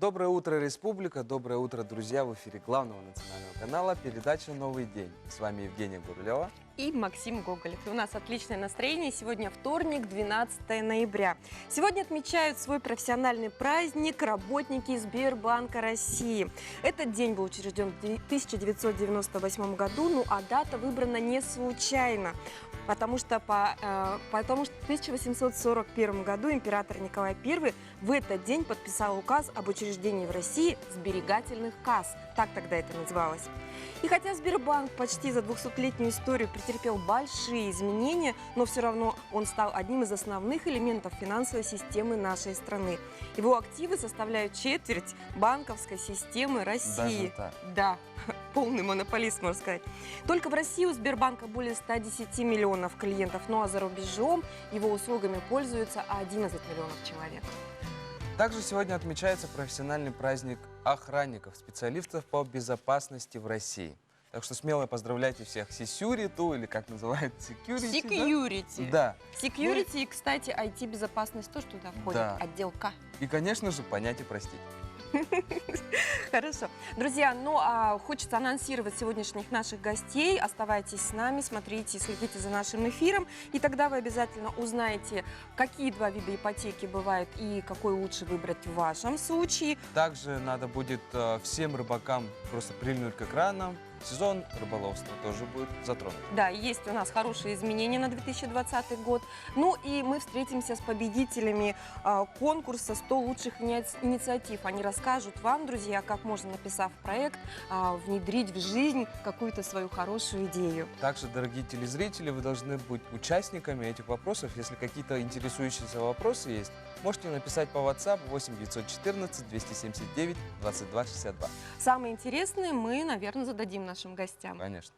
Доброе утро, Республика! Доброе утро, друзья! В эфире главного национального канала передача «Новый день». С вами Евгения Гурлева и Максим Гоголев. И у нас отличное настроение. Сегодня вторник, 12 ноября. Сегодня отмечают свой профессиональный праздник работники Сбербанка России. Этот день был учрежден в 1998 году, ну а дата выбрана не случайно. Потому что в 1841 году император Николай I в этот день подписал указ об учреждении в России сберегательных касс. Так тогда это называлось. И хотя Сбербанк почти за 200-летнюю историю претерпел большие изменения, но все равно он стал одним из основных элементов финансовой системы нашей страны. Его активы составляют четверть банковской системы России. Даже так? Да, полный монополист, можно сказать. Только в России у Сбербанка более 110 миллионов клиентов, ну а за рубежом его услугами пользуются 11 миллионов человек. Также сегодня отмечается профессиональный праздник охранников, специалистов по безопасности в России. Так что смело поздравляйте всех Сисюриту, или как называют, Security. Security. Да. Security, и, кстати, IT-безопасность тоже туда входит, Да. отдел К. И, конечно же, понять и простить. Хорошо. Друзья, ну а хочется анонсировать сегодняшних наших гостей. Оставайтесь с нами, смотрите, следите за нашим эфиром. И тогда вы обязательно узнаете, какие два вида ипотеки бывают и какой лучше выбрать в вашем случае. Также надо будет всем рыбакам просто прильнуть к экранам. Сезон рыболовства тоже будет затронут. Да, есть у нас хорошие изменения на 2020 год. Ну и мы встретимся с победителями конкурса «100 лучших инициатив». Они расскажут вам, друзья, как можно, написав проект, внедрить в жизнь какую-то свою хорошую идею. Также, дорогие телезрители, вы должны быть участниками этих вопросов. Если какие-то интересующиеся вопросы есть, можете написать по WhatsApp 8 914 279 22 62. Самые интересные мы, наверное, зададим нашим гостям. Конечно.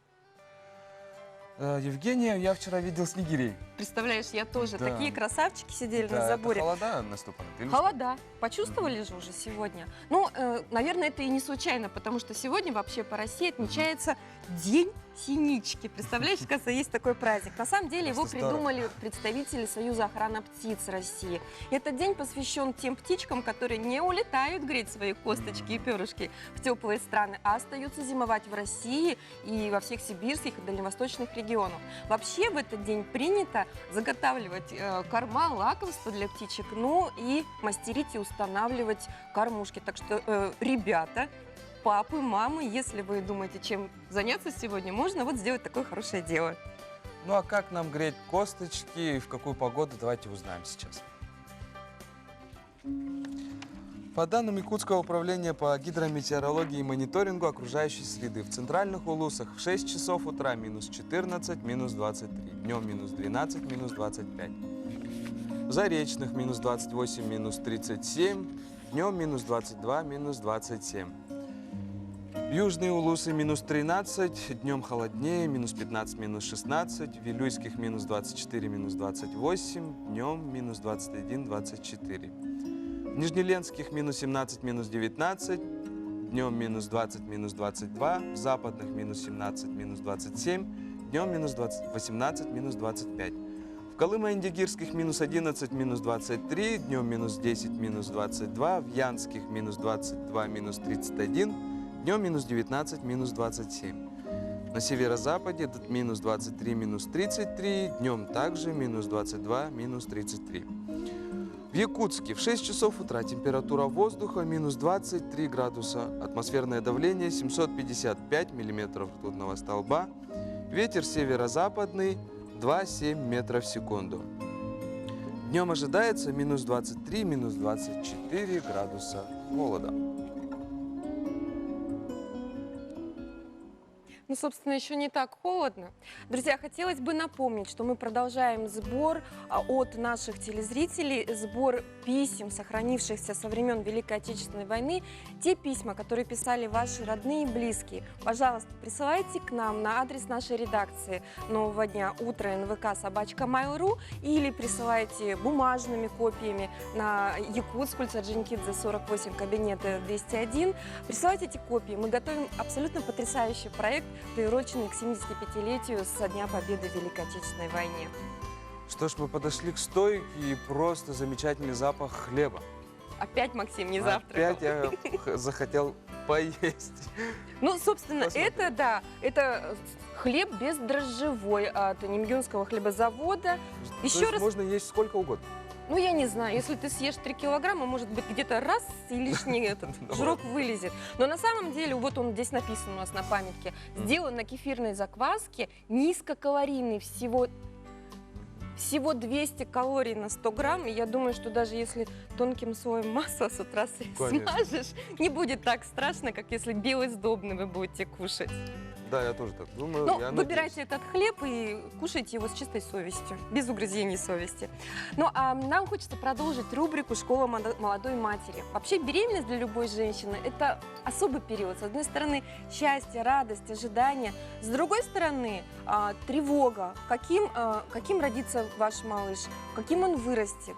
Евгения, я вчера видел снегирей. Представляешь, я тоже. Да. Такие красавчики сидели на Да, заборе. это холода наступали? Или Холода. Почувствовали же уже сегодня? Ну, наверное, это и не случайно, потому что сегодня вообще по России отмечается День синички. Представляешь, кажется, есть такой праздник. На самом деле его Просто здорово. придумали представители Союза охраны птиц России. И этот день посвящен тем птичкам, которые не улетают греть свои косточки и перышки в теплые страны, а остаются зимовать в России и во всех сибирских и дальневосточных регионах. Вообще в этот день принято заготавливать корма, лакомства для птичек, ну и мастерить и устанавливать кормушки. Так что, ребята, папы, мамы, если вы думаете, чем заняться сегодня, можно вот сделать такое хорошее дело. Ну а как нам греть косточки и в какую погоду, давайте узнаем сейчас. По данным Якутского управления по гидрометеорологии и мониторингу окружающей среды, в центральных улусах в 6 часов утра минус 14, минус 23, днем минус 12, минус 25. В Заречных минус 28, минус 37, днем минус 22, минус 27. Южные улусы минус 13, днем холоднее, минус 15, минус 16. В Вилюйских минус 24, минус 28, днем минус 21, 24. В Нижнеленских минус 17, минус 19, днем минус 20, минус 22. В Западных минус 17, минус 27, днем минус 18, минус 25. В Колымо-Индигирских минус 11, минус 23, днем минус 10, минус 22. В Янских минус 22, минус 31. Днем минус 19, минус 27. На северо-западе минус 23, минус 33. Днем также минус 22, минус 33. В Якутске в 6 часов утра температура воздуха минус 23 градуса. Атмосферное давление 755 миллиметров ртутного столба. Ветер северо-западный 2,7 метров в секунду. Днем ожидается минус 23, минус 24 градуса холода. Ну, собственно, еще не так холодно. Друзья, хотелось бы напомнить, что мы продолжаем сбор от наших телезрителей, сбор писем, сохранившихся со времен Великой Отечественной войны. Те письма, которые писали ваши родные и близкие, пожалуйста, присылайте к нам на адрес нашей редакции «Нового дня» утро НВК@mail.ru или присылайте бумажными копиями на Якутск, улица Орджоникидзе, 48, кабинет 201. Присылайте эти копии. Мы готовим абсолютно потрясающий проект, приуроченный к 75-летию со Дня Победы в Великой Отечественной войне. Что ж, мы подошли к стойке и просто замечательный запах хлеба. Опять Максим не завтракал. Опять я захотел поесть. Ну, собственно, Посмотрим. это, да, это хлеб бездрожжевой от Немюнского хлебозавода. То Еще есть раз, можно есть сколько угодно. ну, я не знаю, если ты съешь 3 килограмма, может быть, где-то раз и лишний этот Ну жирок вылезет. Но на самом деле, вот он здесь написан у нас на памятке, сделан на кефирной закваске, низкокалорийный, всего 200 калорий на 100 грамм. И я думаю, что даже если тонким слоем масла с утра Конечно. смажешь, не будет так страшно, как если белый сдобный вы будете кушать. Да, я тоже так думаю. Но я выбирайте этот хлеб и кушайте его с чистой совестью, без угрызений совести. Ну, а нам хочется продолжить рубрику «Школа молодой матери». Вообще, беременность для любой женщины – это особый период. С одной стороны, счастье, радость, ожидание. С другой стороны, тревога. Каким родится ваш малыш? Каким он вырастет?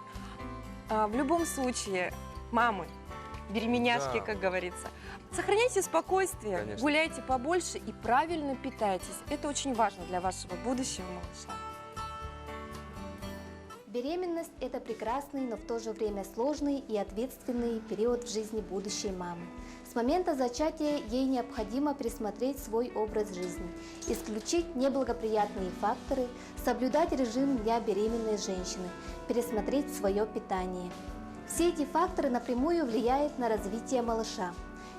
В любом случае, мамы, беременяшки, Да. как говорится, сохраняйте спокойствие, Конечно. гуляйте побольше и правильно питайтесь. Это очень важно для вашего будущего малыша. Беременность – это прекрасный, но в то же время сложный и ответственный период в жизни будущей мамы. С момента зачатия ей необходимо пересмотреть свой образ жизни, исключить неблагоприятные факторы, соблюдать режим дня беременной женщины, пересмотреть свое питание. Все эти факторы напрямую влияют на развитие малыша.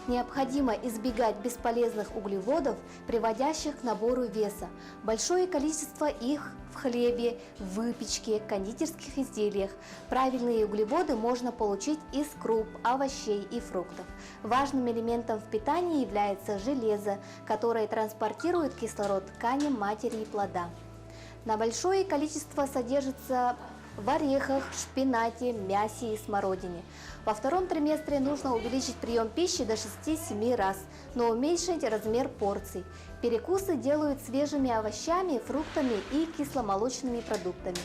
Необходимо избегать бесполезных углеводов, приводящих к набору веса. Большое количество их в хлебе, в выпечке, кондитерских изделиях. Правильные углеводы можно получить из круп, овощей и фруктов. Важным элементом в питании является железо, которое транспортирует кислород тканям матери и плода. На большое количество содержится в орехах, шпинате, мясе и смородине. Во втором триместре нужно увеличить прием пищи до 6-7 раз, но уменьшить размер порций. Перекусы делают свежими овощами, фруктами и кисломолочными продуктами.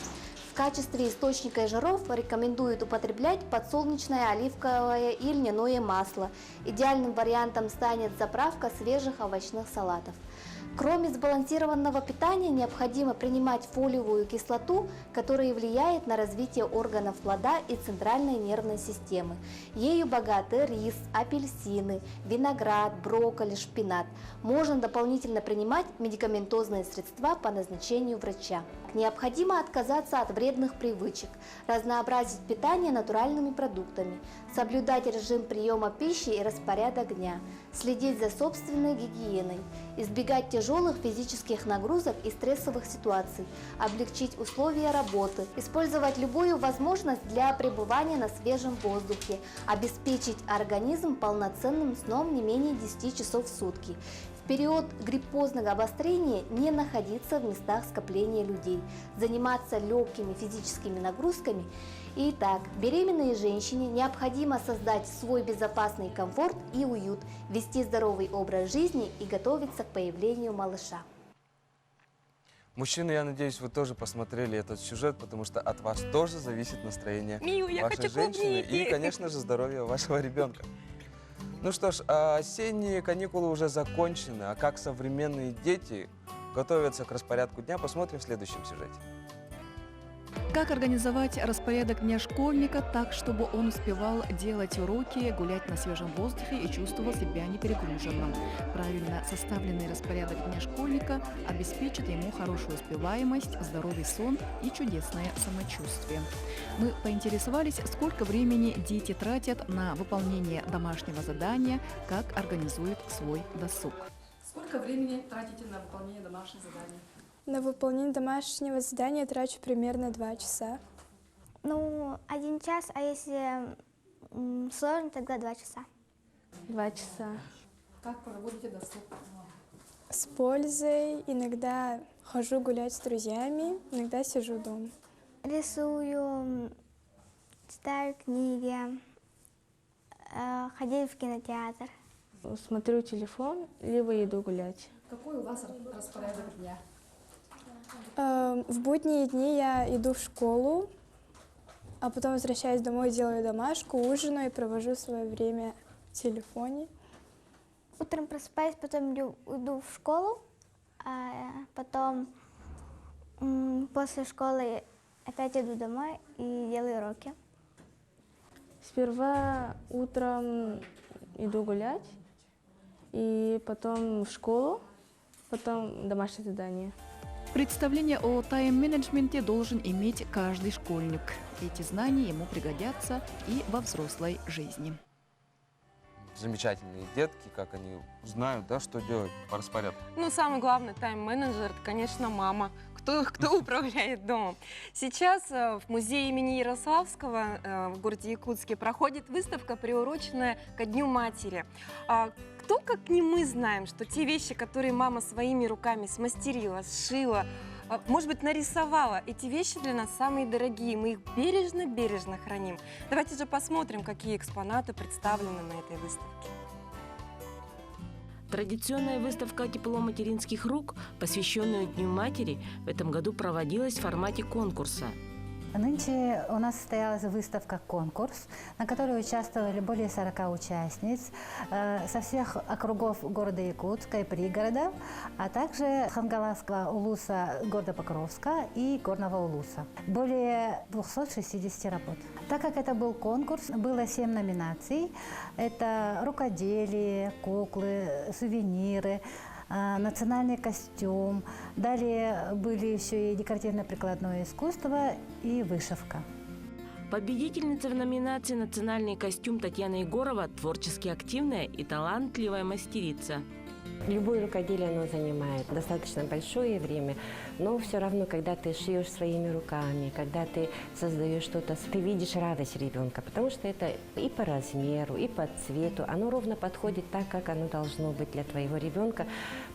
В качестве источника жиров рекомендуют употреблять подсолнечное, оливковое и льняное масло. Идеальным вариантом станет заправка свежих овощных салатов. Кроме сбалансированного питания, необходимо принимать фолиевую кислоту, которая влияет на развитие органов плода и центральной нервной системы. Ею богаты рис, апельсины, виноград, брокколи, шпинат. Можно дополнительно принимать медикаментозные средства по назначению врача. Необходимо отказаться от вредных привычек, разнообразить питание натуральными продуктами, соблюдать режим приема пищи и распорядок дня, следить за собственной гигиеной, избегать тяжелых физических нагрузок и стрессовых ситуаций, облегчить условия работы, использовать любую возможность для пребывания на свежем воздухе, обеспечить организм полноценным сном не менее 10 часов в сутки. В период гриппозного обострения не находиться в местах скопления людей, заниматься легкими физическими нагрузками. Итак, беременной женщине необходимо создать свой безопасный комфорт и уют, вести здоровый образ жизни и готовиться к появлению малыша. Мужчины, я надеюсь, вы тоже посмотрели этот сюжет, потому что от вас тоже зависит настроение Мил, я вашей хочу женщины клубники. и, конечно же, здоровье вашего ребенка. Ну что ж, осенние каникулы уже закончены, а как современные дети готовятся к распорядку дня, посмотрим в следующем сюжете. Как организовать распорядок дня школьника так, чтобы он успевал делать уроки, гулять на свежем воздухе и чувствовал себя неперегруженным? Правильно составленный распорядок дня школьника обеспечит ему хорошую успеваемость, здоровый сон и чудесное самочувствие. Мы поинтересовались, сколько времени дети тратят на выполнение домашнего задания, как организуют свой досуг. Сколько времени тратите на выполнение домашних заданий? На выполнение домашнего задания трачу примерно 2 часа. Ну, 1 час, а если сложно, тогда 2 часа. 2 часа. Как проводите досуг? С пользой. Иногда хожу гулять с друзьями, иногда сижу дома. Рисую, читаю книги, ходил в кинотеатр. Смотрю телефон, либо иду гулять. Какой у вас распорядок дня? В будние дни я иду в школу, а потом возвращаюсь домой, делаю домашку, ужинаю и провожу свое время в телефоне. Утром просыпаюсь, потом иду в школу, а потом после школы опять иду домой и делаю уроки. Сперва утром иду гулять, и потом в школу, потом домашнее задание. Представление о тайм-менеджменте должен иметь каждый школьник. Эти знания ему пригодятся и во взрослой жизни. Замечательные детки, как они знают, да, что делать по распорядку. Ну, самый главный тайм-менеджер, это, конечно, мама. Кто управляет домом. Сейчас в музее имени Ярославского в городе Якутске проходит выставка, приуроченная ко Дню матери. Кто, как не мы, знаем, что те вещи, которые мама своими руками смастерила, сшила, может быть, нарисовала, эти вещи для нас самые дорогие. Мы их бережно храним. Давайте же посмотрим, какие экспонаты представлены на этой выставке. Традиционная выставка «Тепло материнских рук», посвященная Дню матери, в этом году проводилась в формате конкурса. Нынче у нас состоялась выставка-конкурс, на которой участвовали более 40 участниц со всех округов города Якутска и пригородов, а также Хангаласского улуса города Покровска и Горного улуса. Более 260 работ. Так как это был конкурс, было 7 номинаций. Это рукоделие, куклы, сувениры, национальный костюм. Далее были еще и декоративно-прикладное искусство и вышивка. Победительница в номинации «Национальный костюм» Татьяна Егорова творчески активная и талантливая мастерица. Любое рукоделие, оно занимает достаточно большое время, но все равно, когда ты шьешь своими руками, когда ты создаешь что-то, ты видишь радость ребенка, потому что это и по размеру, и по цвету, оно ровно подходит так, как оно должно быть для твоего ребенка.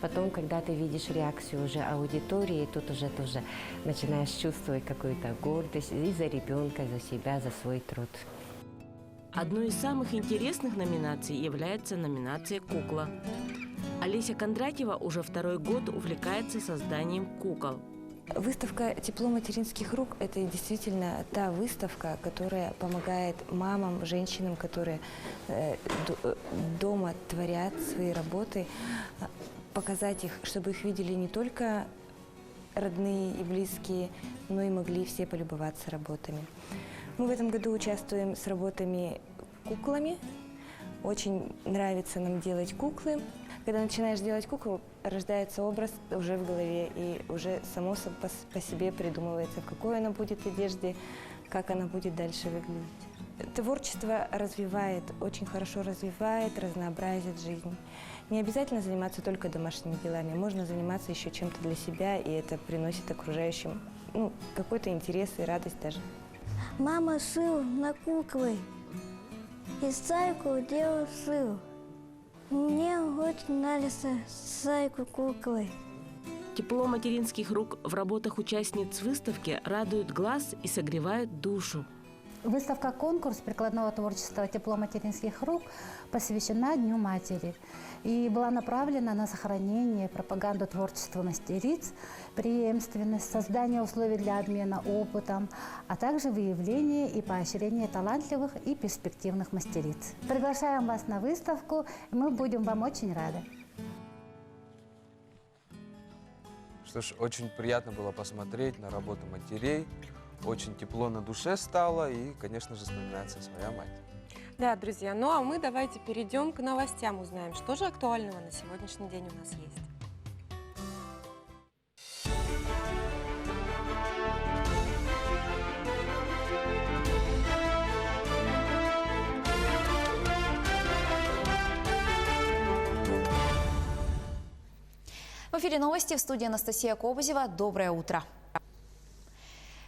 Потом, когда ты видишь реакцию уже аудитории, тут уже тоже начинаешь чувствовать какую-то гордость и за ребенка, за себя, за свой труд. Одной из самых интересных номинаций является номинация «Кукла». Олеся Кондратьева уже 2-й год увлекается созданием кукол. Выставка «Тепло материнских рук» – это действительно та выставка, которая помогает мамам, женщинам, которые дома творят свои работы, показать их, чтобы их видели не только родные и близкие, но и могли все полюбоваться работами. Мы в этом году участвуем с работами куклами. Очень нравится нам делать куклы. Когда начинаешь делать куклу, рождается образ уже в голове, и уже само по себе придумывается, в какой она будет одежде, как она будет дальше выглядеть. Творчество развивает, очень хорошо развивает, разнообразит жизнь. Не обязательно заниматься только домашними делами, можно заниматься еще чем-то для себя, и это приносит окружающим какой-то интерес и радость даже. Мама шила на куклы, и зайку делал шил. Мне очень нравится зайку куклы. Тепло материнских рук в работах участниц выставки радует глаз и согревает душу. Выставка-конкурс прикладного творчества «Тепло материнских рук» посвящена Дню матери и была направлена на сохранение, пропаганду творчества мастериц, преемственность, создание условий для обмена опытом, а также выявление и поощрение талантливых и перспективных мастериц. Приглашаем вас на выставку, и мы будем вам очень рады. Что ж, очень приятно было посмотреть на работу матерей. Очень тепло на душе стало, и, конечно же, вспоминается своя мать. Да, друзья, ну а мы давайте перейдем к новостям, узнаем, что же актуального на сегодняшний день у нас есть. В эфире новости, в студии Анастасия Кобызева. Доброе утро.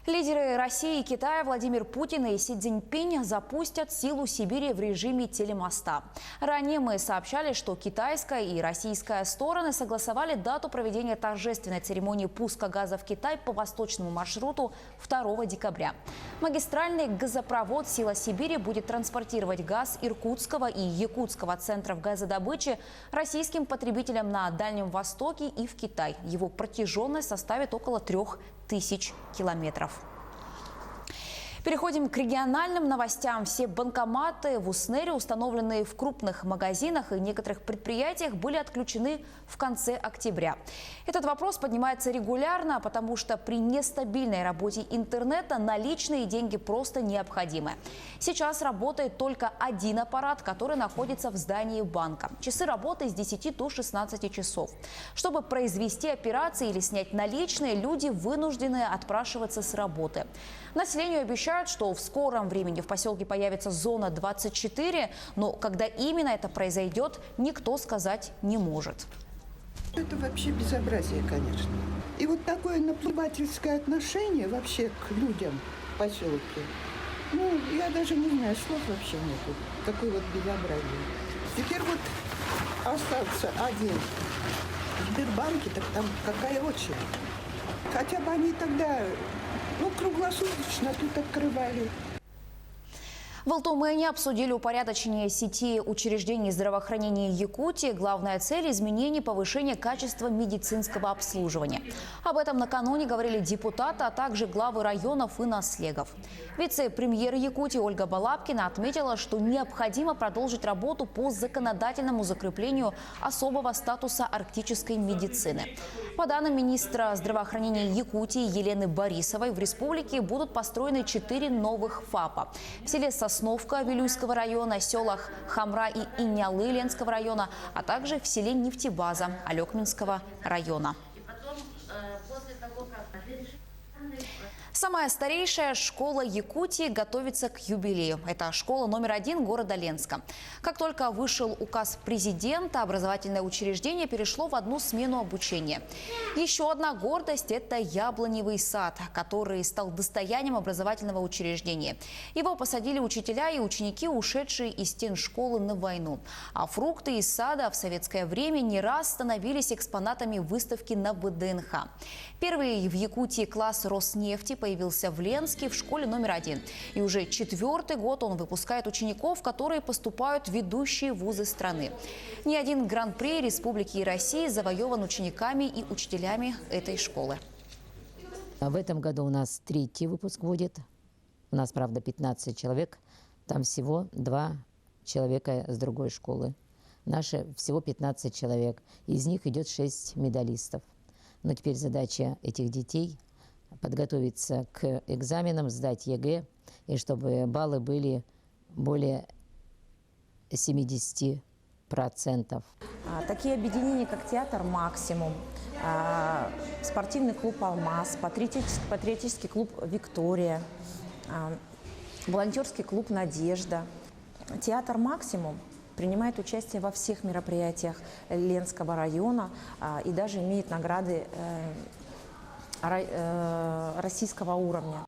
Лидеры России и Китая Владимир Путин и Си Цзиньпинь запустят силу Сибири в режиме телемоста. Ранее мы сообщали, что китайская и российская стороны согласовали дату проведения торжественной церемонии пуска газа в Китай по восточному маршруту 2 декабря. Магистральный газопровод «Сила Сибири» будет транспортировать газ Иркутского и Якутского центров газодобычи российским потребителям на Дальнем Востоке и в Китай. Его протяженность составит около 3000 километров. Переходим к региональным новостям. Все банкоматы в Уснере, установленные в крупных магазинах и некоторых предприятиях, были отключены в конце октября. Этот вопрос поднимается регулярно, потому что при нестабильной работе интернета наличные деньги просто необходимы. Сейчас работает только один аппарат, который находится в здании банка. Часы работы с 10 до 16 часов. Чтобы произвести операции или снять наличные, люди вынуждены отпрашиваться с работы. Населению обещают, что в скором времени в поселке появится зона 24, но когда именно это произойдет, никто сказать не может. Это вообще безобразие, конечно. И вот такое наплевательское отношение вообще к людям в поселке. Ну, я даже не знаю, слов вообще нету. Такое вот безобразие. Теперь вот остался один в Сбербанке, так там какая очередь. Хотя бы они тогда, круглосуточно тут открывали. В Алтумене обсудили упорядочение сети учреждений здравоохранения Якутии. Главная цель – изменение повышения качества медицинского обслуживания. Об этом накануне говорили депутаты, а также главы районов и наслегов. Вице-премьер Якутии Ольга Балабкина отметила, что необходимо продолжить работу по законодательному закреплению особого статуса арктической медицины. По данным министра здравоохранения Якутии Елены Борисовой, в республике будут построены 4 новых ФАПа. В селе Сосновка Вилюйского района, селах Хамра и Иньялы Ленского района, а также в селе Нефтебаза Алекминского района. Самая старейшая школа Якутии готовится к юбилею. Это школа номер 1 города Ленска. Как только вышел указ президента, образовательное учреждение перешло в одну смену обучения. Еще одна гордость – это яблоневый сад, который стал достоянием образовательного учреждения. Его посадили учителя и ученики, ушедшие из стен школы на войну. А фрукты из сада в советское время не раз становились экспонатами выставки на ВДНХ. Первый в Якутии класс Роснефти появился в Ленске в школе номер 1. И уже 4-й год он выпускает учеников, которые поступают в ведущие вузы страны. Ни один гран-при республики и России завоеван учениками и учителями этой школы. В этом году у нас 3-й выпуск будет. У нас, правда, 15 человек. Там всего 2 человека с другой школы. Наши всего 15 человек. Из них идет 6 медалистов. Но теперь задача этих детей – подготовиться к экзаменам, сдать ЕГЭ, и чтобы баллы были более 70%. Такие объединения, как театр «Максимум», спортивный клуб «Алмаз», патриотический клуб «Виктория», волонтерский клуб «Надежда». Театр «Максимум» принимает участие во всех мероприятиях Ленского района и даже имеет награды российского уровня.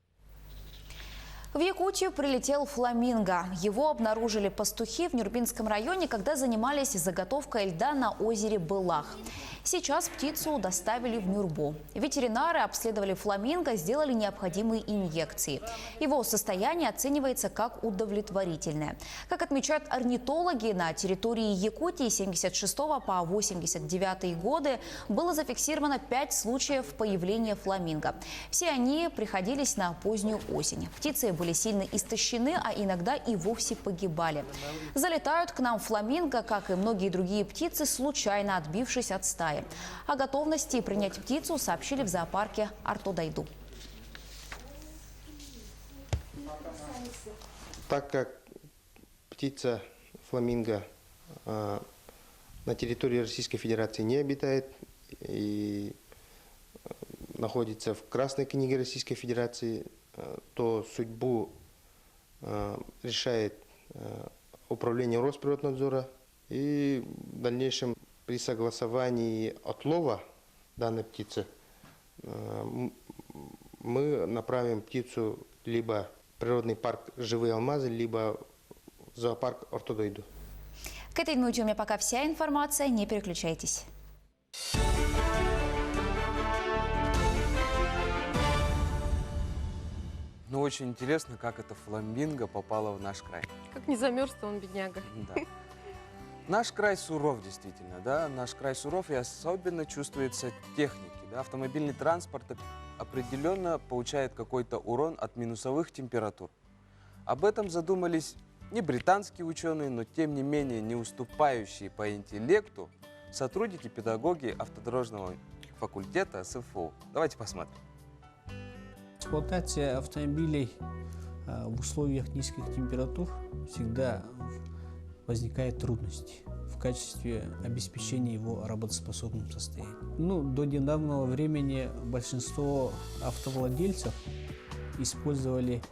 В Якутию прилетел фламинго. Его обнаружили пастухи в Нюрбинском районе, когда занимались заготовкой льда на озере Былах. Сейчас птицу доставили в Нюрбу. Ветеринары обследовали фламинго, сделали необходимые инъекции. Его состояние оценивается как удовлетворительное. Как отмечают орнитологи, на территории Якутии с 1976 по 1989 годы было зафиксировано 5 случаев появления фламинго. Все они приходились на позднюю осень. Птицы были сильно истощены, а иногда и вовсе погибали. Залетают к нам фламинго, как и многие другие птицы, случайно отбившись от стаи. О готовности принять птицу сообщили в зоопарке Артодайду. Так как птица фламинго на территории Российской Федерации не обитает и находится в Красной книге Российской Федерации, то судьбу решает управление Росприроднадзора, и в дальнейшем при согласовании отлова данной птицы мы направим птицу либо в природный парк «Живые алмазы», либо в зоопарк Ортодойду. К этой минуте у меня пока вся информация. Не переключайтесь. Ну, очень интересно, как это фламинго попало в наш край. Как не замерз-то он, бедняга. Да. Наш край суров, действительно, да, наш край суров, и особенно чувствуется техники, да, автомобильный транспорт определенно получает какой-то урон от минусовых температур. Об этом задумались не британские ученые, но тем не менее не уступающие по интеллекту сотрудники педагоги автодорожного факультета СФУ. Давайте посмотрим. Эксплуатация автомобилей в условиях низких температур всегда возникают трудности в качестве обеспечения его работоспособным состоянием. До недавнего времени большинство автовладельцев использовали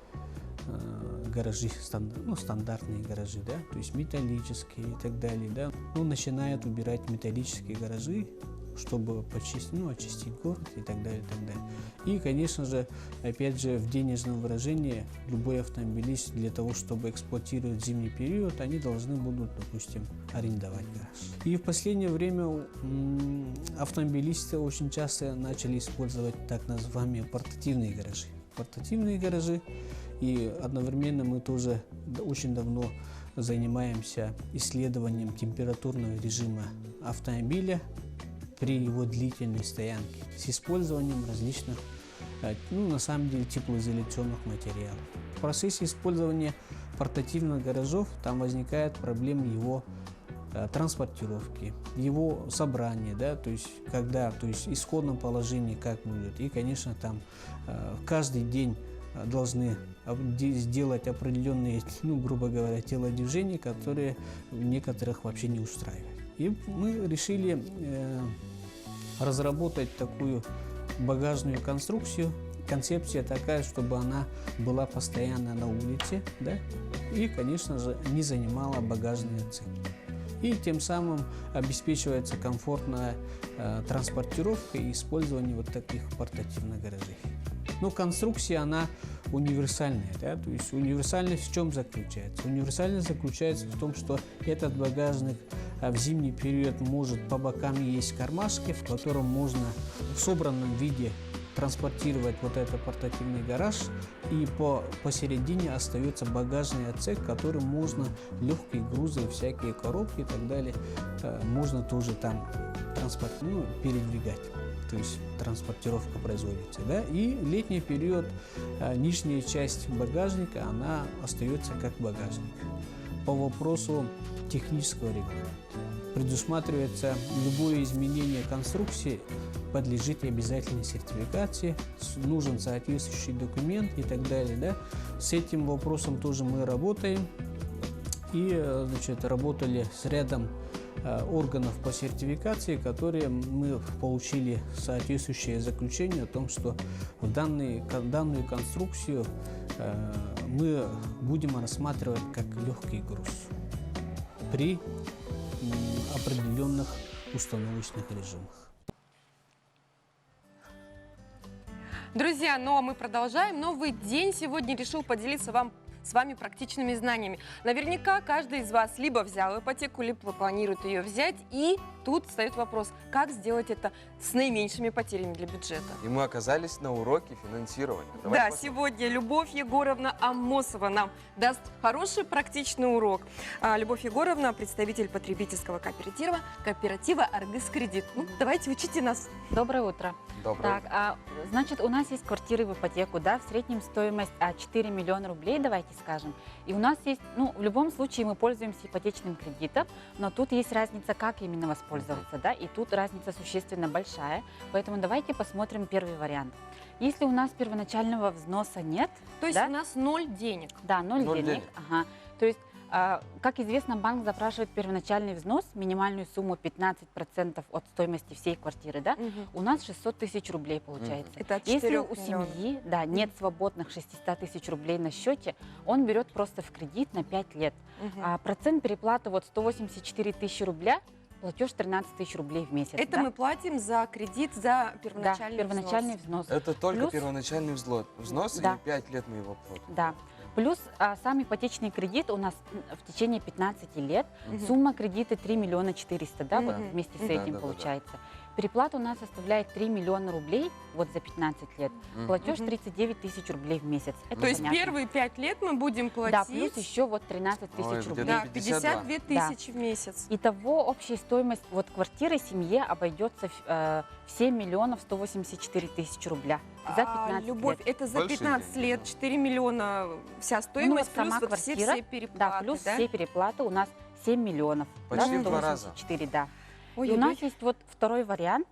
гаражи, стандартные гаражи, да, то есть металлические и так далее, да. Начинают убирать металлические гаражи, чтобы очистить город и так далее, и так далее. И, конечно же, опять же, в денежном выражении любой автомобилист для того, чтобы эксплуатировать зимний период, они должны будут, допустим, арендовать гараж. И в последнее время автомобилисты очень часто начали использовать так называемые портативные гаражи. Портативные гаражи, и одновременно мы тоже очень давно занимаемся исследованием температурного режима автомобиля при его длительной стоянке с использованием различных, на самом деле, теплоизоляционных материалов. В процессе использования портативных гаражов там возникает проблема его транспортировки, его собрания, да, то есть исходном положении как будет. И, конечно, там каждый день должны сделать определенные, грубо говоря, телодвижения, которые некоторых вообще не устраивают. И мы решили разработать такую багажную конструкцию. Концепция такая, чтобы она была постоянно на улице, да, и, конечно же, не занимала багажный отсек. И тем самым обеспечивается комфортная транспортировка и использование вот таких портативных гаражей. Конструкция, она универсальная, да, то есть универсальность в чем заключается? Универсальность заключается в том, что этот багажник в зимний период может по бокам есть кармашки, в котором можно в собранном виде транспортировать вот этот портативный гараж, и посередине остается багажный отсек, который можно легкие грузы, всякие коробки и так далее, можно тоже там передвигать. То есть транспортировка производится, да, и летний период нижняя часть багажника, она остается как багажник. По вопросу технического регламента предусматривается любое изменение конструкции подлежит обязательной сертификации, нужен соответствующий документ и так далее, да. С этим вопросом тоже мы работаем и, работали с рядом органов по сертификации, которые мы получили соответствующее заключение о том, что в данную конструкцию мы будем рассматривать как легкий груз при определенных установочных режимах. Друзья, а мы продолжаем. Новый день сегодня решил поделиться с вами практичными знаниями. Наверняка каждый из вас либо взял ипотеку, либо планирует ее взять. И тут встает вопрос, как сделать это с наименьшими потерями для бюджета. И мы оказались на уроке финансирования. Сегодня Любовь Егоровна Амосова нам даст хороший практичный урок. Любовь Егоровна, представитель потребительского кооператива «Аргыс Кредит». Давайте учите нас. Доброе утро. Доброе. Так, значит, у нас есть квартиры в ипотеку, да, в среднем стоимость 4 миллиона рублей, давайте скажем. И у нас есть, в любом случае мы пользуемся ипотечным кредитом, но тут есть разница, как именно воспользоваться, да, и тут разница существенно большая. Поэтому давайте посмотрим первый вариант. Если у нас первоначального взноса нет... То есть у нас 0 денег. Да, 0 денег. Ага. То есть, как известно, банк запрашивает первоначальный взнос, минимальную сумму 15% от стоимости всей квартиры, да? У нас 600 тысяч рублей получается. Это от Если 4 у семьи нет свободных 600 тысяч рублей на счете, он берет просто в кредит на 5 лет. Процент переплаты 184 тысячи рубля, платеж 13 тысяч рублей в месяц. Это мы платим за кредит, за первоначальный взнос. Это только первоначальный взнос, Да. и 5 лет мы его платим. Да. Плюс сам ипотечный кредит у нас в течение 15 лет. Сумма кредита 3 миллиона 400, да, вот вместе с этим получается. Переплата у нас составляет 3 миллиона рублей вот за 15 лет. Мгм. Платеж 39 тысяч рублей в месяц. Это То есть понятно. первые 5 лет мы будем платить... Да, плюс еще вот 13 Ой, тысяч рублей. где-то Да, 52 тысячи в месяц. Итого общая стоимость вот квартиры семье обойдется в 7 миллионов 184 тысячи рубля за 15 Любовь, лет. это за Большие 15 деньги, лет 4 миллиона вся стоимость, Ну, вот сама плюс вот все квартира, переплаты, да, плюс все переплаты у нас 7 миллионов. Почти да, в 2 раза. 184, да. Ой, И у нас есть вот второй вариант.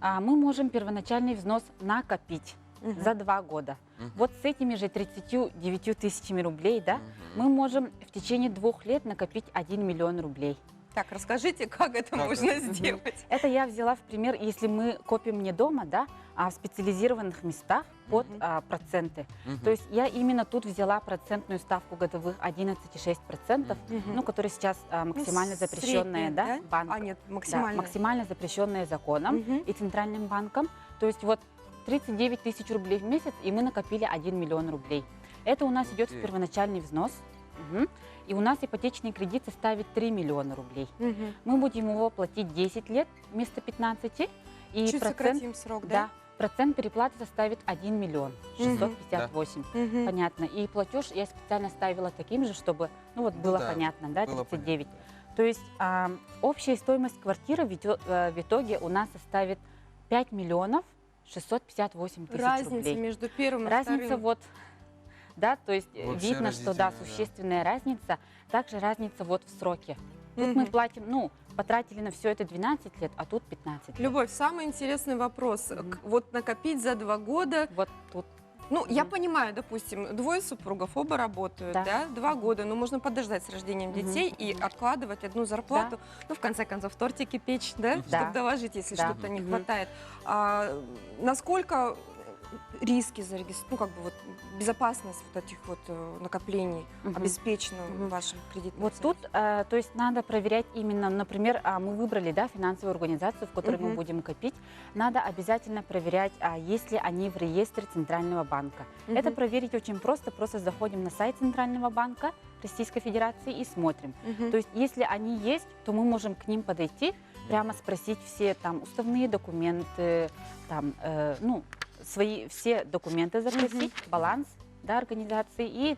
Мы можем первоначальный взнос накопить за 2 года. Вот с этими же 39 тысячами рублей, да, мы можем в течение 2 лет накопить 1 миллион рублей. Так, расскажите, как это можно сделать? Это я взяла в пример, если мы копим не дома, да, а в специализированных местах под проценты. То есть я именно тут взяла процентную ставку годовых 11,6%, ну, которая сейчас максимально запрещенная, средняя, да, банк. А, нет, Да, максимальная. максимально запрещенная законом и Центральным банком. То есть вот 39 тысяч рублей в месяц, и мы накопили 1 миллион рублей. Это у нас идет в первоначальный взнос. И у нас ипотечный кредит составит 3 миллиона рублей. Мы будем его платить 10 лет вместо 15. И Чуть сократим срок, да? процент переплаты составит 1 миллион 658. Понятно. И платеж я специально ставила таким же, чтобы, ну вот было понятно, да, 39. То есть общая стоимость квартиры в итоге у нас составит 5 миллионов 658 тысяч Разница рублей. между первым и Разница вторым. вот, да, то есть Вообще видно, что да, разительная, да. существенная разница. Также разница вот в сроке. Тут мы платим, ну, потратили на все это 12 лет, а тут 15 лет. Любовь, самый интересный вопрос. Вот накопить за 2 года... Вот тут. Ну, я понимаю, допустим, двое супругов, оба работают, да, 2 года, но можно подождать с рождением детей и откладывать одну зарплату, ну, в конце концов, тортики печь, да, чтобы доложить, если что-то не хватает. Насколько риски зарегистрированы, ну, как бы вот безопасность вот этих вот накоплений обеспечена вашим кредитным Вот тут, то есть надо проверять именно, например, мы выбрали, да, финансовую организацию, в которой мы будем копить, надо обязательно проверять, есть ли они в реестре Центрального банка. Это проверить очень просто заходим на сайт Центрального банка Российской Федерации и смотрим. То есть если они есть, то мы можем к ним подойти, прямо спросить все там уставные документы, там, ну, свои все документы запросить, баланс, да, организации и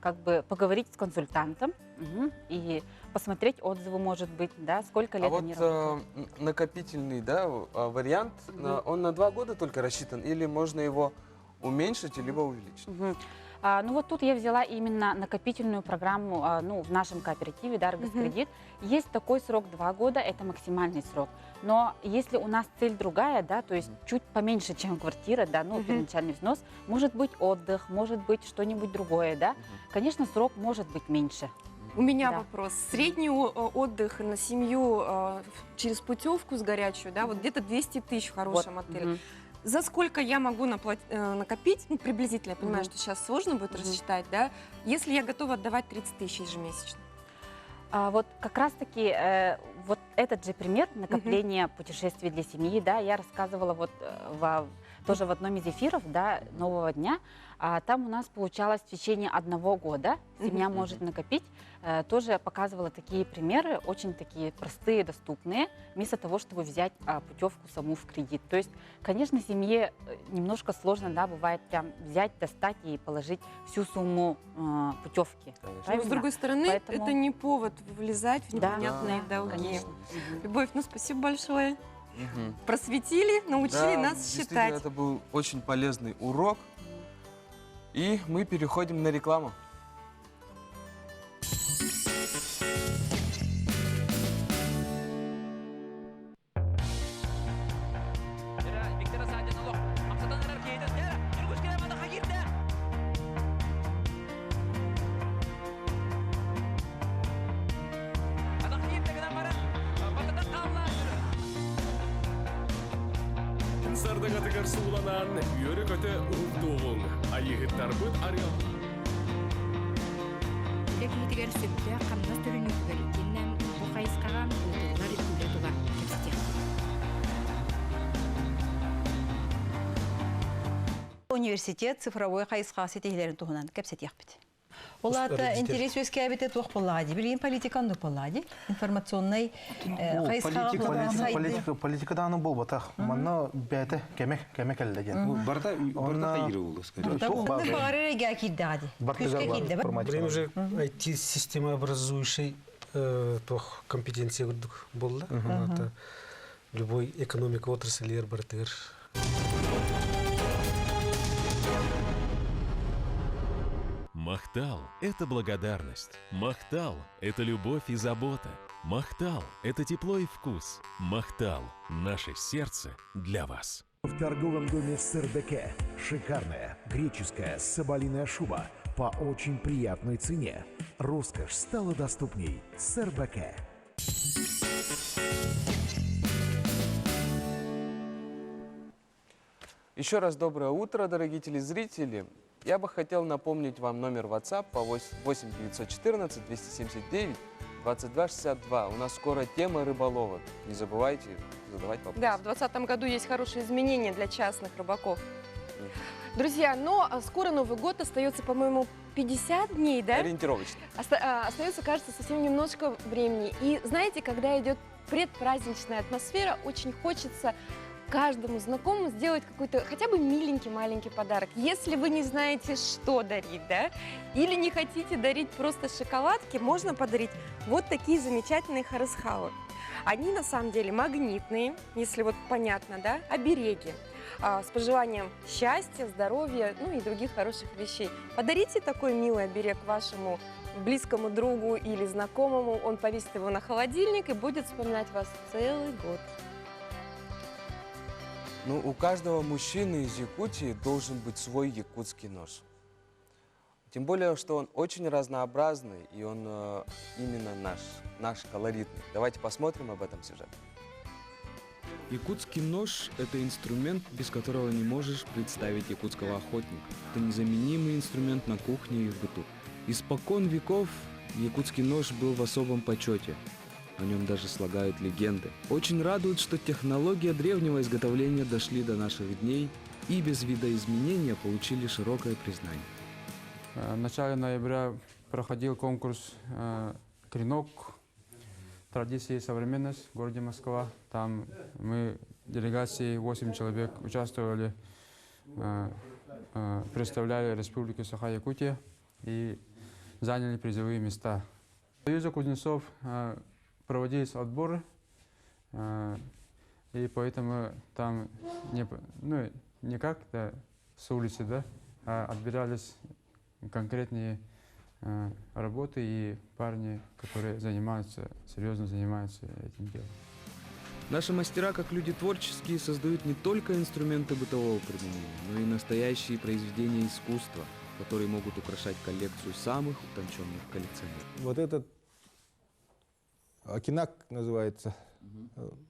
как бы поговорить с консультантом и посмотреть отзывы, может быть, да, сколько лет они работают. Накопительный, да, вариант, он на 2 года только рассчитан или можно его уменьшить либо увеличить? Ну вот тут я взяла именно накопительную программу, ну, в нашем кооперативе, да, Аргоскредит. Есть такой срок 2 года, это максимальный срок. Но если у нас цель другая, да, то есть чуть поменьше, чем квартира, да, ну, первоначальный взнос, может быть отдых, может быть что-нибудь другое, да, конечно, срок может быть меньше. У меня вопрос. Средний отдых на семью через путевку с горячую, да, вот где-то 200 тысяч в хорошем отеле. За сколько я могу накопить, ну, приблизительно, я понимаю, что сейчас сложно будет рассчитать, да, если я готова отдавать 30 тысяч ежемесячно? Вот как раз-таки вот этот же пример накопления путешествий для семьи, да, я рассказывала вот тоже в одном из эфиров, да, «Нового дня». Там у нас получалось в течение 1 года семья может накопить. Тоже показывала такие примеры, очень такие простые, доступные, вместо того, чтобы взять путевку саму в кредит. То есть, конечно, семье немножко сложно, да, бывает прям взять, достать и положить всю сумму путевки. Но, с другой стороны, это не повод влезать в непонятные долги. Конечно. Любовь, ну спасибо большое. Просветили, научили Да, нас действительно, считать. это был очень полезный урок. И мы переходим на рекламу. Сардагатыгар сууланан үйөрі көті ұғдуғын. Айығыттар бұд ария. Лекітігер сөпті қамнас түрін үкігер екеннен бұқайысқаған ұлдығылар үлі тұға кепсетек. Университет цифровой қайысқа сетейлерін тұғынан кепсетек біт. Олата интерес кәбите тух полади. Билин политиканы полади. Информационный политикада аны бол батах. Манна бәте кемек әллеген. Барда хайры булды, скажем. Багарыга киддади. Время уже IT-система образующей тох компетенция болды. Это любой экономика отрасли бартер. Махтал – это благодарность. Махтал – это любовь и забота. Махтал – это тепло и вкус. Махтал – наше сердце для вас. В торговом доме СРБК шикарная греческая соболиная шуба по очень приятной цене. Роскошь стала доступней. СРБК. Еще раз доброе утро, дорогие телезрители. Я бы хотел напомнить вам номер WhatsApp по 8 914 279 22 62. У нас скоро тема рыболова. Не забывайте задавать вопросы. Да, в 2020 году есть хорошие изменения для частных рыбаков. Друзья, но скоро Новый год, остается, по-моему, 50 дней, да? Ориентировочно. Остается, кажется, совсем немножко времени. И знаете, когда идет предпраздничная атмосфера, очень хочется каждому знакомому сделать какой-то хотя бы миленький маленький подарок. Если вы не знаете, что дарить, да, или не хотите дарить просто шоколадки, можно подарить вот такие замечательные харысхалы. Они на самом деле магнитные, если вот понятно, да, обереги. С пожеланием счастья, здоровья, ну и других хороших вещей. Подарите такой милый оберег вашему близкому другу или знакомому, он повесит его на холодильник и будет вспоминать вас целый год. Ну, у каждого мужчины из Якутии должен быть свой якутский нож. Тем более, что он очень разнообразный, и он именно наш колоритный. Давайте посмотрим об этом сюжете. Якутский нож – это инструмент, без которого не можешь представить якутского охотника. Это незаменимый инструмент на кухне и в быту. Испокон веков якутский нож был в особом почете. О нем даже слагают легенды. Очень радует, что технологии древнего изготовления дошли до наших дней и без видоизменения получили широкое признание. В начале ноября проходил конкурс «Клинок. Традиции и современность» в городе Москва. Там мы, делегацией 8 человек, участвовали, представляли Республику Саха-Якутия и заняли призовые места. В Союзе кузнецов проводились отборы, и поэтому там не как-то с улицы, да, а отбирались конкретные работы и парни, которые серьезно занимаются этим делом. Наши мастера, как люди творческие, создают не только инструменты бытового применения, но и настоящие произведения искусства, которые могут украшать коллекцию самых утонченных коллекционеров. Вот этот акинак называется,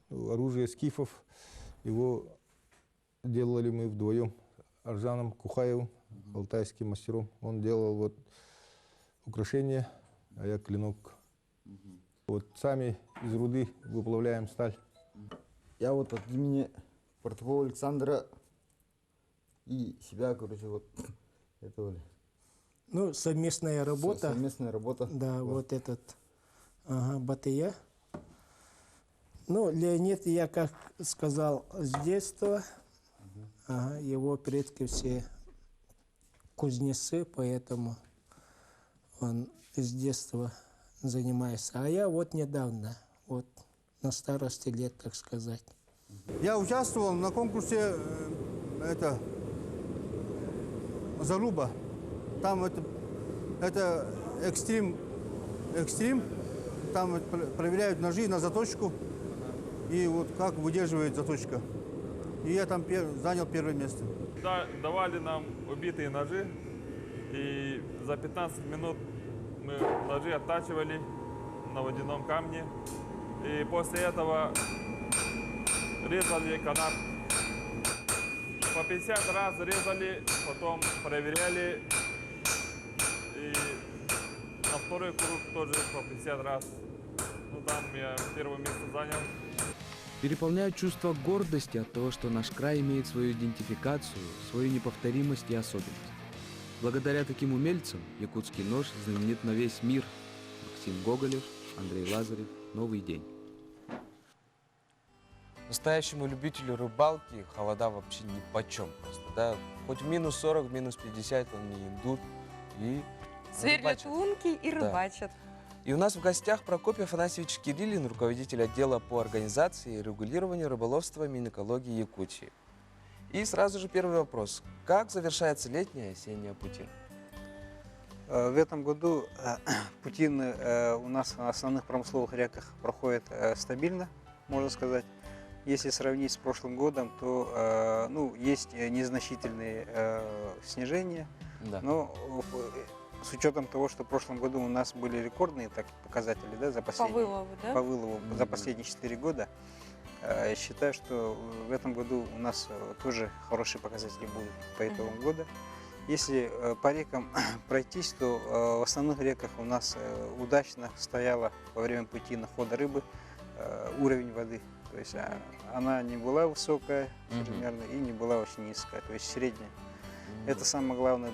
оружие скифов. Его делали мы вдвоем, Аржаном Кухаевым, алтайским мастером. Он делал вот украшения, а я клинок. Вот сами из руды выплавляем сталь. Я вот от имени Портового Александра и себя, короче, вот это. Ну, совместная работа. Совместная работа. Да, вот этот Батыя. Ну, Леонид, я как сказал, с детства. Его предки все кузнецы, поэтому он с детства занимается. А я вот недавно, вот на старости лет, так сказать. Я участвовал на конкурсе «Заруба». Там это экстрим. Там проверяют ножи на заточку и вот как выдерживает заточка. И я там занял первое место. Давали нам убитые ножи, и за 15 минут мы ножи оттачивали на водяном камне. И после этого резали канат. По 50 раз резали, потом проверяли. И на второй круг тоже по 50 раз. Ну, там я первое место занял. Переполняют чувство гордости от того, что наш край имеет свою идентификацию, свою неповторимость и особенность. Благодаря таким умельцам якутский нож знаменит на весь мир. Максим Гоголев, Андрей Лазарев. Новый день. Настоящему любителю рыбалки холода вообще ни почем просто, да? Хоть в минус 40, в минус 50 он не идут и Сверлят рыбачат. лунки и Да. рыбачат. И у нас в гостях Прокопий Афанасьевич Кириллин, руководитель отдела по организации и регулированию рыболовства Минэкологии Якутии. И сразу же первый вопрос. Как завершается летняя и осенняя путина? В этом году путины у нас в основных промысловых реках проходят стабильно, можно сказать. Если сравнить с прошлым годом, то есть незначительные снижения, Да. но с учетом того, что в прошлом году у нас были рекордные показатели, да, за последние, вылову, да? по вылову за последние 4 года, я считаю, что в этом году у нас тоже хорошие показатели будут по итогам года. Если по рекам пройтись, то в основных реках у нас удачно стояла во время пути находа рыбы уровень воды. То есть она не была высокая примерно и не была очень низкая, то есть средняя. Это самое главное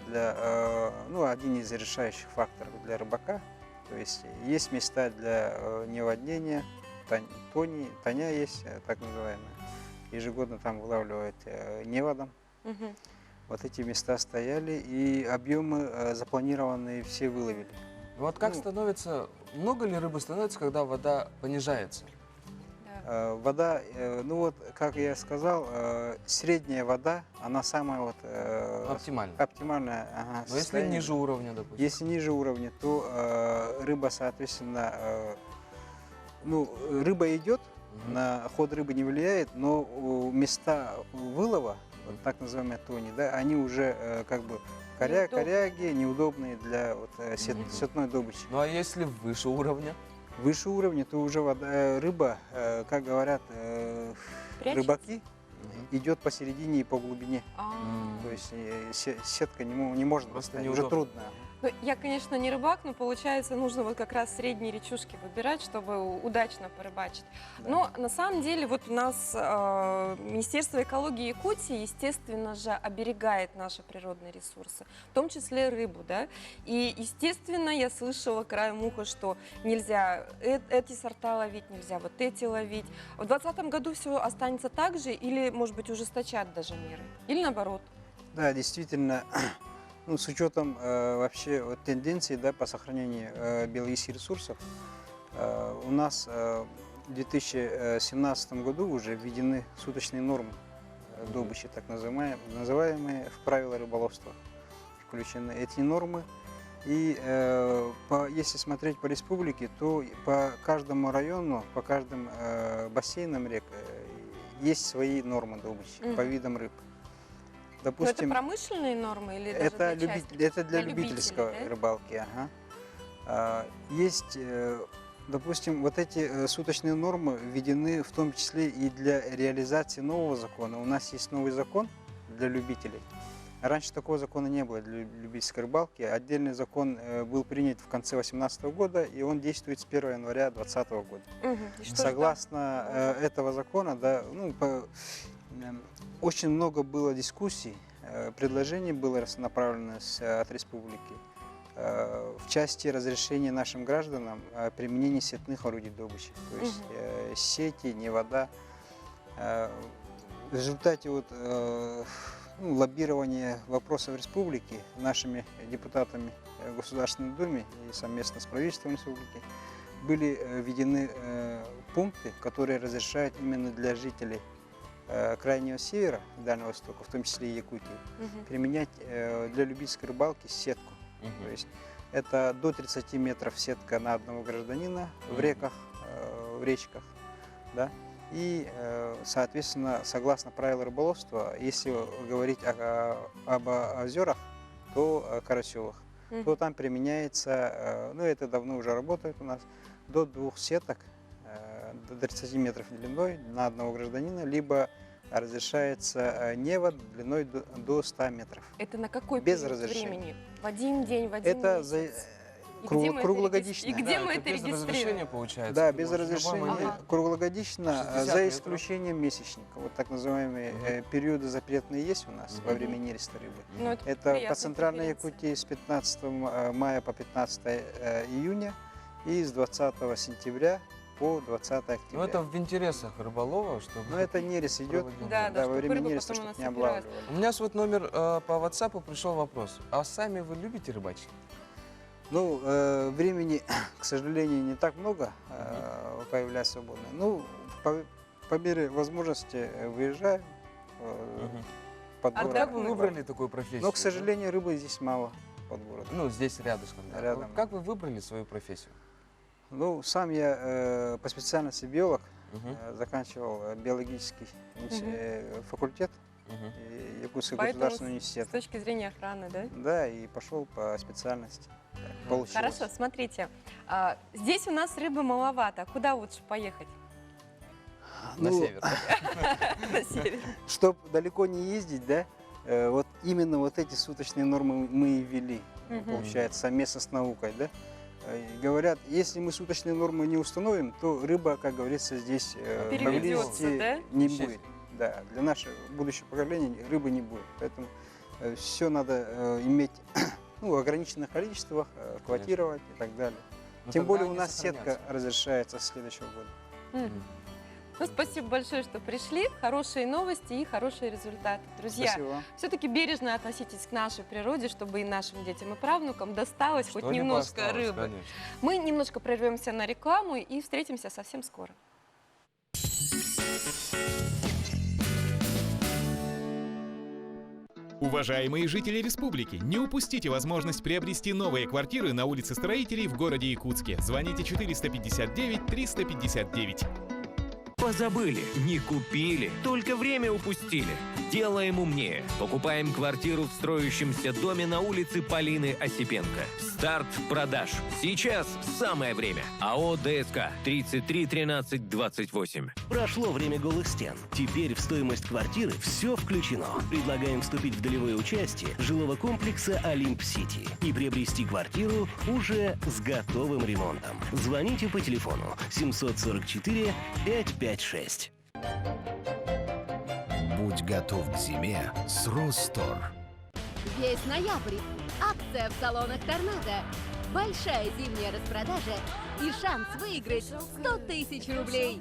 один из решающих факторов для рыбака. То есть есть места для неводнения, тоня есть, так называемая. Ежегодно там вылавливают неводом. Вот эти места стояли, и объемы запланированные все выловили. Вот как становится, много ли рыбы становится, когда вода понижается? Вода, как я сказал, средняя вода, она самая оптимальная. Ага, Но если ниже уровня, допустим? Если ниже уровня, то рыба, соответственно, рыба идет, на ход рыбы не влияет, но места вылова, вот так называемые тони, да, они уже коряги, неудобные для сетной добычи. Ну а если выше уровня? Выше уровня, то уже рыба, как говорят рыбаки, идет посередине и по глубине. То есть сетка не может поставить, уже трудно. Ну, я, конечно, не рыбак, но получается, нужно вот как раз средние речушки выбирать, чтобы удачно порыбачить. Да. Но на самом деле вот у нас Министерство экологии Якутии, естественно же, оберегает наши природные ресурсы, в том числе рыбу, да. И, естественно, я слышала краем уха, что нельзя эти сорта ловить, нельзя вот эти ловить. В 2020 году все останется так же или, может быть, ужесточат даже меры? Или наоборот? Да, действительно. С учетом вообще тенденций, да, по сохранению биологических ресурсов, у нас в 2017 году уже введены суточные нормы добычи, так называемые в правила рыболовства. Включены эти нормы. И если смотреть по республике, то по каждому району, по каждым бассейнам рек есть свои нормы добычи по видам рыб. Но Допустим, это промышленные нормы или даже это для любительской рыбалки. Ага. Есть, допустим, вот эти суточные нормы введены в том числе и для реализации нового закона. У нас есть новый закон для любителей. Раньше такого закона не было для любительской рыбалки. Отдельный закон был принят в конце 2018 года, и он действует с 1 января 2020 года. Согласно этого закона, да, очень много было дискуссий, предложений было направлено от республики в части разрешения нашим гражданам применения сетных орудий добычи, то есть сети, невода. В результате лоббирования вопросов республики нашими депутатами в Государственной Думе и совместно с правительством республики были введены пункты, которые разрешают именно для жителей Крайнего Севера и Дальнего Востока, в том числе и Якутии, применять для любительской рыбалки сетку. То есть это до 30 метров сетка на одного гражданина в реках, в речках. Да? И, соответственно, согласно правилам рыболовства, если говорить об озерах, то карасевых, то там применяется, это давно уже работает у нас, до 2 сеток, до 30 метров длиной на одного гражданина, либо разрешается невод длиной до 100 метров. Это на какой без период разрешения? Времени? В один день, в один месяц? Круглогодично. И где мы это без разрешения регистрируем? получается? Да, Ты без можешь в любой разрешения, момент. круглогодично, 60 за метров. исключением месячника. Вот так называемые периоды запретные есть у нас во время нереста рыбы. Ну, это Это приятная по центральной преференция. Якутии с 15 мая по 15 июня и с 20 сентября по 20 октября. Ну, это в интересах рыболова, чтобы... Но это нерез идет, проводить. Да, во чтобы время рыбу нереста, потом у чтобы нас не собирают. облавливали. У меня с вот номер по WhatsApp пришел вопрос. А сами вы любите рыбачить? Ну, времени, к сожалению, не так много появляется свободное. Ну, по мере возможности выезжаю под А город. как вы выбрали такую профессию? Но, к сожалению, рыбы здесь мало под городом. Ну, здесь рядышком. Да. Рядом. Вот как вы выбрали свою профессию? Ну, сам я по специальности биолог, заканчивал биологический факультет Якутского Поэтому государственного университета. с точки зрения охраны, да? Да, и пошел по специальности. Получилось. Хорошо, смотрите. Здесь у нас рыбы маловато. Куда лучше поехать? На Ну, север. На север. Чтоб далеко не ездить, да, вот именно вот эти суточные нормы мы и ввели, получается, совместно с наукой, да. И говорят, если мы суточные нормы не установим, то рыба, как говорится, здесь Переведется, поблизости да? не будет. Да, для нашего будущего поколения рыбы не будет. Поэтому все надо иметь в ограниченных количествах, квотировать и так далее. Но Тем тогда более у они нас сетка сохранятся. разрешается с следующего года. Ну, спасибо большое, что пришли. Хорошие новости и хорошие результаты. Друзья, Спасибо вам. все-таки бережно относитесь к нашей природе, чтобы и нашим детям и правнукам досталось хоть Что-либо немножко осталось, рыбы. конечно. Мы немножко прервемся на рекламу и встретимся совсем скоро. Уважаемые жители республики, не упустите возможность приобрести новые квартиры на улице Строителей в городе Якутске. Звоните 459-359. Позабыли, не купили, только время упустили. Делаем умнее. Покупаем квартиру в строящемся доме на улице Полины Осипенко. Старт продаж. Сейчас самое время. АО ДСК 33 13 28. Прошло время голых стен. Теперь в стоимость квартиры все включено. Предлагаем вступить в долевое участие жилого комплекса «Олимп-Сити» и приобрести квартиру уже с готовым ремонтом. Звоните по телефону 744 556. Будь готов к зиме с Ростор. Весь ноябрь. Акция в салонах «Торнадо». Большая зимняя распродажа и шанс выиграть 100 тысяч рублей.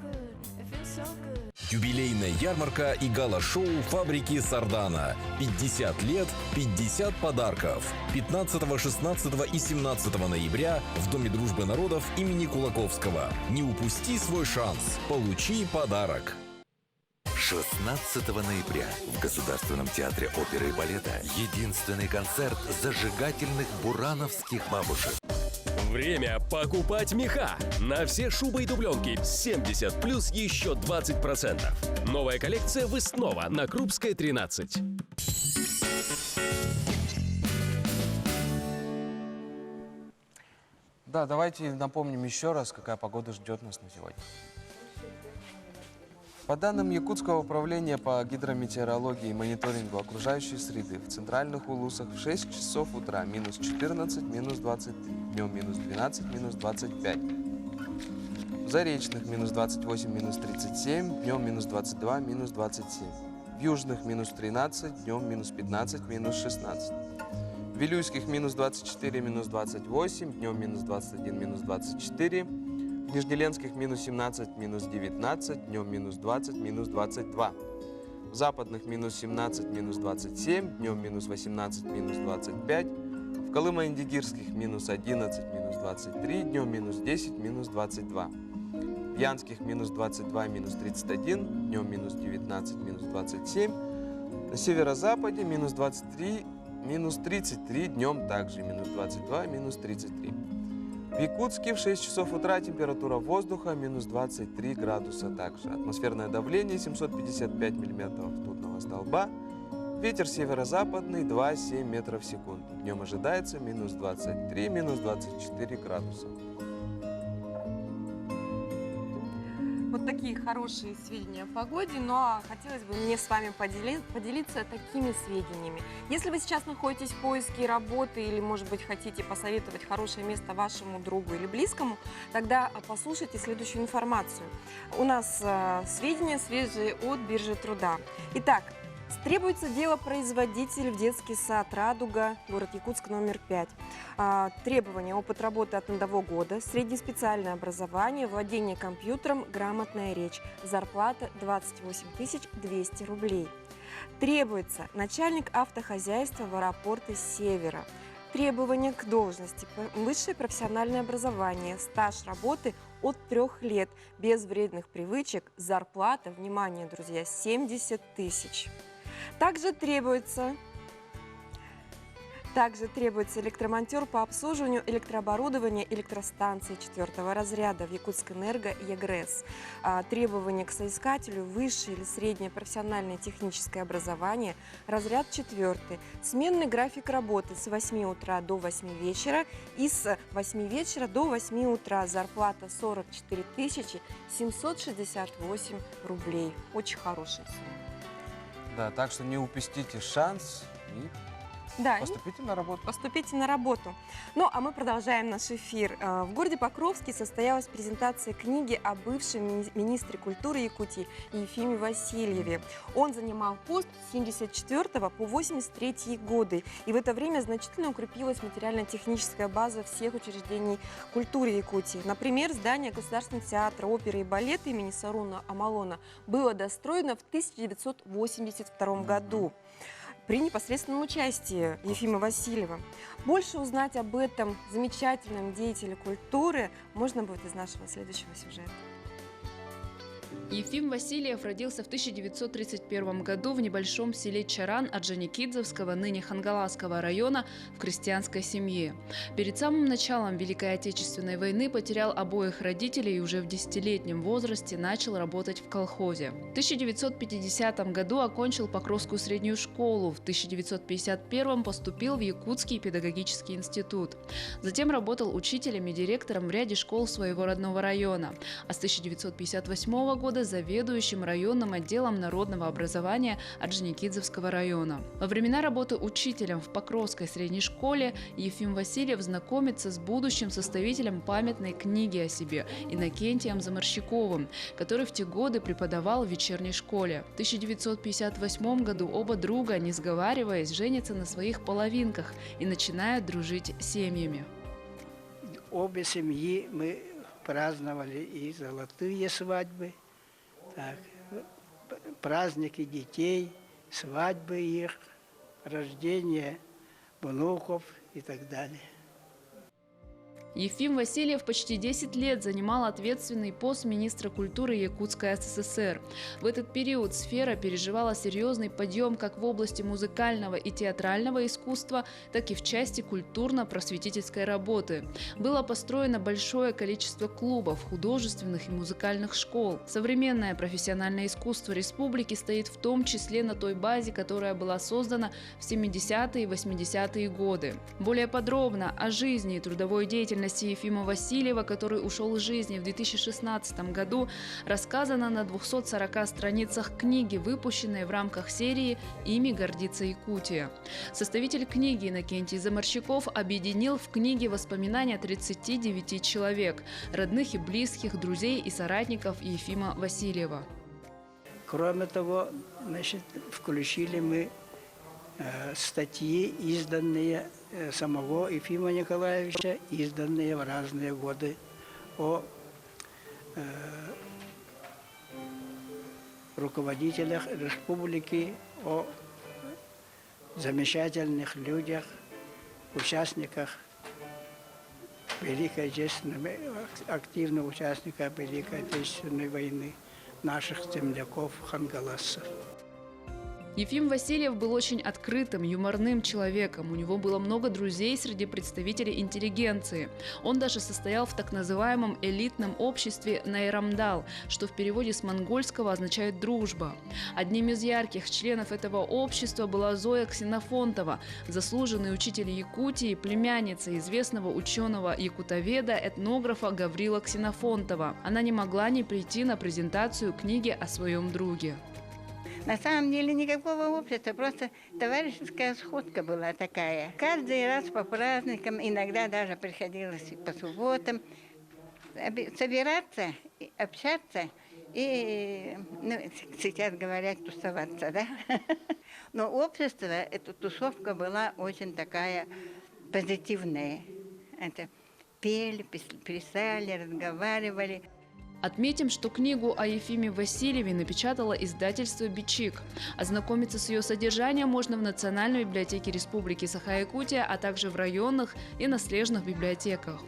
Юбилейная ярмарка и гала-шоу фабрики Сардана. 50 лет, 50 подарков. 15, 16 и 17 ноября в Доме дружбы народов имени Кулаковского. Не упусти свой шанс. Получи подарок. 16 ноября в Государственном театре оперы и балета единственный концерт зажигательных бурановских бабушек. Время покупать меха. На все шубы и дубленки 70 плюс еще 20%. Новая коллекция «Веснова» на Крупская, 13. Да, давайте напомним еще раз, какая погода ждет нас на сегодня. По данным Якутского управления по гидрометеорологии и мониторингу окружающей среды, в центральных улусах в 6 часов утра минус 14, минус 23, днем минус 12, минус 25. В заречных минус 28, минус 37, днем минус 22, минус 27. В южных минус 13, днем минус 15, минус 16. В Вилюйских минус 24, минус 28, днем минус 21, минус 24. В Нижнеленских минус 17, минус 19, днем минус 20, минус 22. В западных минус 17, минус 27, днем минус 18, минус 25. В Колымо-Индигирских минус 11, минус 23, днем минус 10, минус 22. В Янских минус 22, минус 31, днем минус 19, минус 27. На северо-западе минус 23, минус 33, днем также минус 22, минус 33. В Якутске в 6 часов утра температура воздуха минус 23 градуса также. Атмосферное давление 755 миллиметров ртутного столба. Ветер северо-западный 2,7 метров в секунду. Днем ожидается минус 23, минус 24 градуса. Вот такие хорошие сведения о погоде, но хотелось бы мне с вами поделиться такими сведениями. Если вы сейчас находитесь в поиске работы или, может быть, хотите посоветовать хорошее место вашему другу или близкому, тогда послушайте следующую информацию. У нас сведения свежие от биржи труда. Итак, требуется делопроизводитель в детский сад «Радуга», город Якутск, номер 5. Требования: опыт работы от 1 года, среднеспециальное образование, владение компьютером, грамотная речь. Зарплата 28 200 рублей. Требуется начальник автохозяйства в аэропорты Севера. Требования к должности: высшее профессиональное образование, стаж работы от 3 лет, без вредных привычек, зарплата, внимание, друзья, 70 тысяч. Также требуется электромонтер по обслуживанию электрооборудования электростанции 4 разряда в Якутскэнерго и ЕГРЭС. Требования к соискателю: высшее или среднее профессиональное техническое образование, разряд 4, сменный график работы с 8 утра до 8 вечера и с 8 вечера до 8 утра. Зарплата 44 768 рублей. Очень хорошая сумма. Да, так что не упустите шанс и Да, поступите на работу. Поступите на работу. Ну, а мы продолжаем наш эфир. В городе Покровске состоялась презентация книги о бывшем министре культуры Якутии Ефиме Васильеве. Он занимал пост с 1974 по 1983 годы. И в это время значительно укрепилась материально-техническая база всех учреждений культуры Якутии. Например, здание Государственного театра оперы и балета имени Саруна Амалона было достроено в 1982 году. При непосредственном участии Ефима Васильева. Больше узнать об этом замечательном деятеле культуры можно будет из нашего следующего сюжета. Ефим Васильев родился в 1931 году в небольшом селе Чаран Орджоникидзевского, ныне Хангаласского района, в крестьянской семье. Перед самым началом Великой Отечественной войны потерял обоих родителей и уже в 10-летнем возрасте начал работать в колхозе. В 1950 году окончил Покровскую среднюю школу, в 1951 поступил в Якутский педагогический институт. Затем работал учителем и директором в ряде школ своего родного района, а с 1958 года заведующим районным отделом народного образования Орджоникидзевского района. Во времена работы учителем в Покровской средней школе Ефим Васильев знакомится с будущим составителем памятной книги о себе Иннокентием Заморщиковым, который в те годы преподавал в вечерней школе. В 1958 году оба друга, не сговариваясь, женятся на своих половинках и начинают дружить семьями. Обе семьи мы праздновали и золотые свадьбы, так, праздники детей, свадьбы их, рождение внуков и так далее. Ефим Васильев почти 10 лет занимал ответственный пост министра культуры Якутской ССР. В этот период сфера переживала серьезный подъем как в области музыкального и театрального искусства, так и в части культурно-просветительской работы. Было построено большое количество клубов, художественных и музыкальных школ. Современное профессиональное искусство республики стоит в том числе на той базе, которая была создана в 70-е и 80-е годы. Более подробно о жизни и трудовой деятельности Ефима Васильева, который ушел из жизни в 2016 году, рассказано на 240 страницах книги, выпущенной в рамках серии «Ими гордится Якутия». Составитель книги Иннокентий Заморщиков объединил в книге воспоминания 39 человек, родных и близких, друзей и соратников Ефима Васильева. Кроме того, включили мы статьи, изданные самого Ефима Николаевича, изданные в разные годы о руководителях республики, о замечательных людях, участниках Великой Отечественной, активных участниках Великой Отечественной войны, наших земляков хангаласцев. Ефим Васильев был очень открытым, юморным человеком. У него было много друзей среди представителей интеллигенции. Он даже состоял в так называемом элитном обществе Найрамдал, что в переводе с монгольского означает «дружба». Одним из ярких членов этого общества была Зоя Ксенофонтова, заслуженный учитель Якутии, племянница известного ученого-якутоведа, этнографа Гаврила Ксенофонтова. Она не могла не прийти на презентацию книги о своем друге. На самом деле никакого общества, просто товарищеская сходка была такая. Каждый раз по праздникам, иногда даже приходилось по субботам, собираться, общаться и, ну, сейчас говорят, тусоваться, да? Но общество, эта тусовка была очень такая позитивная. Это пели, писали, разговаривали. Отметим, что книгу о Ефиме Васильеве напечатало издательство «Бичик». Ознакомиться с ее содержанием можно в Национальной библиотеке Республики Саха-Якутия, а также в районных и наследных библиотеках.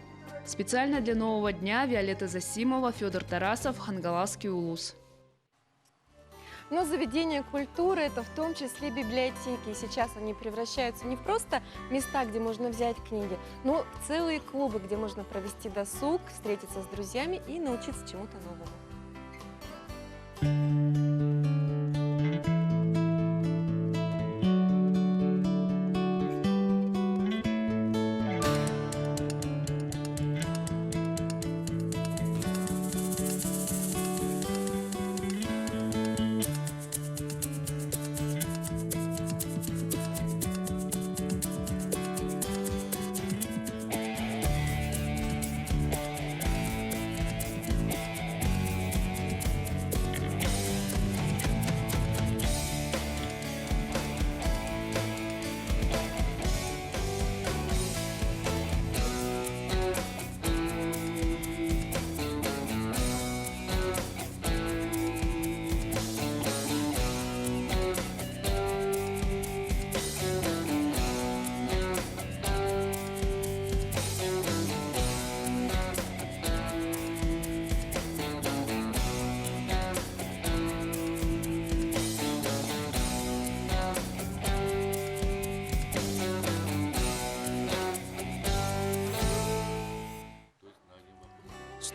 Специально для нового дня Виолетта Засимова, Федор Тарасов, Хангаласский улус. Но заведения культуры – это в том числе библиотеки. И сейчас они превращаются не в просто места, где можно взять книги, но в целые клубы, где можно провести досуг, встретиться с друзьями и научиться чему-то новому.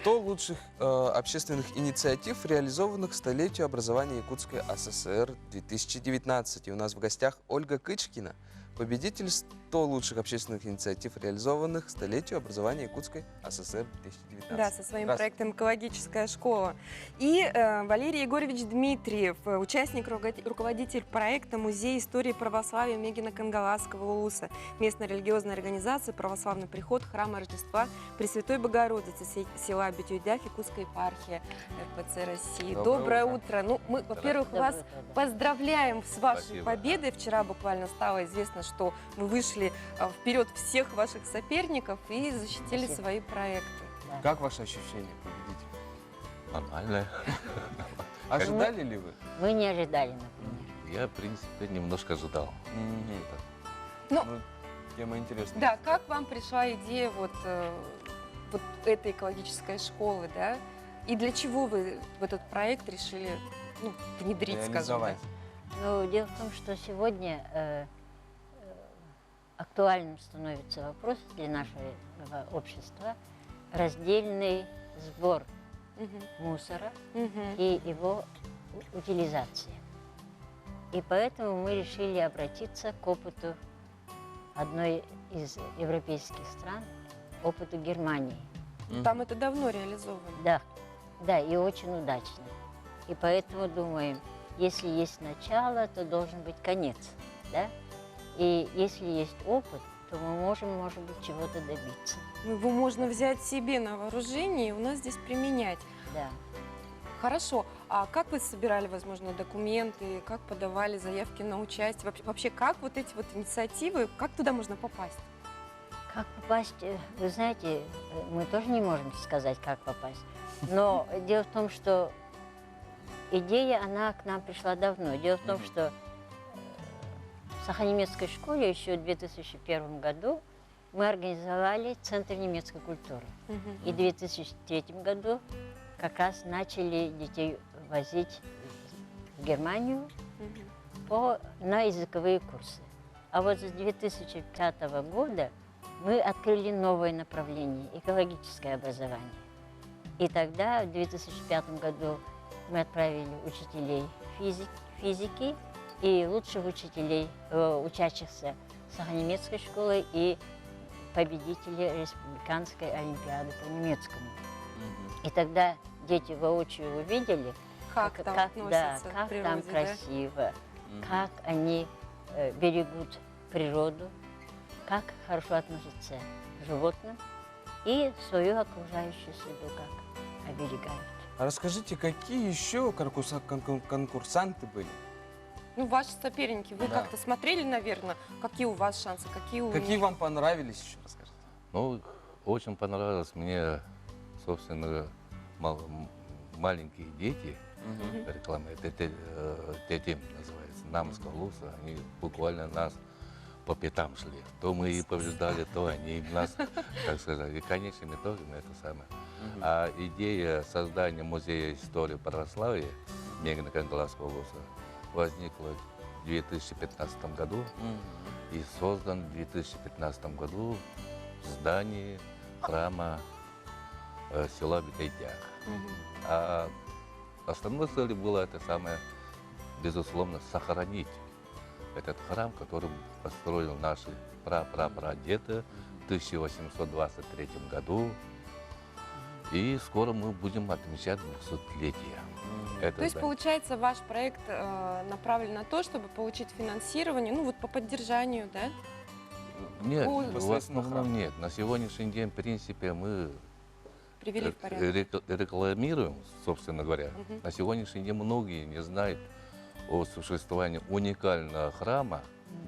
Лучших общественных инициатив, реализованных к столетию образования Якутской АССР 2019. И у нас в гостях Ольга Кычкина, победитель 100 лучших общественных инициатив, реализованных к столетию образования Якутской АССР 2019. Да, со своим проектом «Экологическая школа». И Валерий Егорович Дмитриев, участник, руководитель проекта «Музей истории православия Мегино-Кангаласского улуса», местной религиозной организации «Православный приход» храма Рождества Пресвятой Богородицы села Бетюйдях, Якутской епархии РПЦ России. Доброе утро. Ну, мы, во-первых, вас поздравляем с вашей победой. Вчера буквально стало известно, что вы вышли вперед всех ваших соперников и защитили свои проекты. Как ваши ощущения победить? Нормально. Ожидали ли вы? Мы не ожидали, например. Я, в принципе, немножко ожидал. Ну, тема интересная. Да, как вам пришла идея вот этой экологической школы, да? И для чего вы в этот проект решили внедрить, скажем так? Ну, дело в том, что сегодня актуальным становится вопрос для нашего общества раздельный сбор мусора и его утилизация. И поэтому мы решили обратиться к опыту одной из европейских стран, опыту Германии. Там это давно реализовано. Да, да, и очень удачно. И поэтому думаем, если есть начало, то должен быть конец, да? И если есть опыт, то мы можем, может быть, чего-то добиться. Его можно взять себе на вооружение и у нас здесь применять. Да. Хорошо. А как вы собирали, возможно, документы, как подавали заявки на участие? Вообще, как вот эти вот инициативы, как туда можно попасть? Как попасть? Вы знаете, мы тоже не можем сказать, как попасть. Но дело в том, что идея, она к нам пришла давно. Дело в том, что в Сахо-немецкой школе еще в 2001 году мы организовали Центр немецкой культуры. И в 2003 году как раз начали детей возить в Германию, на языковые курсы. А вот с 2005 года мы открыли новое направление – экологическое образование. И тогда, в 2005 году, мы отправили учителей физики и лучших учителей, учащихся Саханемецкой школы и победителей Республиканской олимпиады по немецкому. И тогда дети воочию увидели, как там относятся к как природе, там красиво, как они берегут природу, как хорошо относятся к животным и свою окружающую среду как оберегают. А расскажите, какие еще конкурсанты были? Ну, ваши соперники, вы Да. как-то смотрели, наверное, какие у вас шансы, какие у Какие них? вам понравились еще, расскажите? Ну, очень понравилось мне, собственно, маленькие дети, реклама, дети называется, Намская Луса, они буквально нас по пятам шли. То мы и побеждали, то они нас, так сказать, и конечными итогами это самое. А идея создания музея истории православия Нижнехангаласского Луса возникла в 2015 году и создан в 2015 году в здании храма села Битайдях. А основной целью было это самое, безусловно, сохранить этот храм, который построил наши прапрапрадеды в 1823 году. И скоро мы будем отмечать 200-летие. То есть, получается, ваш проект направлен на то, чтобы получить финансирование, ну вот по поддержанию, да? Нет, По- в основном нет. На сегодняшний день, в принципе, мы Привели в порядок. рекламируем, собственно говоря. На сегодняшний день многие не знают о существовании уникального храма